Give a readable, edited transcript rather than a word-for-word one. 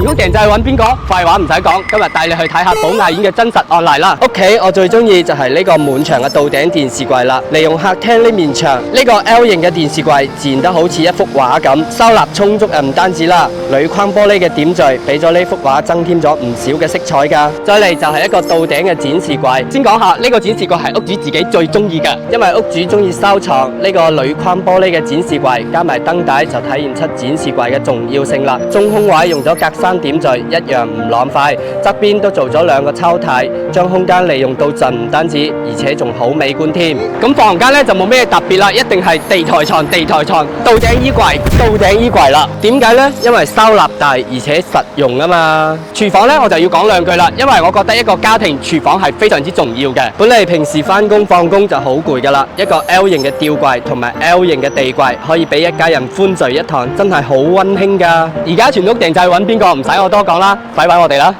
屋訂製揾邊個？廢話唔使講，今日帶你去睇下寶雅苑嘅真實案例啦。屋企我最中意就係呢個滿牆嘅到頂電視櫃啦，利用客廳呢面牆，呢個 L 型嘅電視櫃自然得好似一幅畫咁，收納充足唔單止啦，鋁框玻璃嘅點綴俾咗呢幅畫增添咗唔少嘅色彩噶。再嚟就係一個到頂嘅展示櫃，先講下呢個展示櫃係屋主自己最中意嘅，因為屋主中意收藏呢個鋁框玻璃嘅展示櫃，加埋燈帶就體現出展示櫃嘅重要性啦。中空位用咗格柵點綴，一樣唔浪費，側邊都做咗兩個抽屜，將空間利用到盡，唔單止，而且仲好美觀添。咁房間咧就冇咩特別啦，一定係地台床、到頂衣櫃啦。點解呢？因為收納大而且實用啊嘛。廚房咧我就要講兩句啦，因為我覺得一個家庭廚房係非常之重要嘅。本嚟平時返工放工就好攰噶啦，一個 L 型嘅吊櫃同埋 L 型嘅地櫃，可以俾一家人歡聚一堂，真係好溫馨噶。而家全屋訂製揾邊個？唔使我多講啦，快揾我哋啦！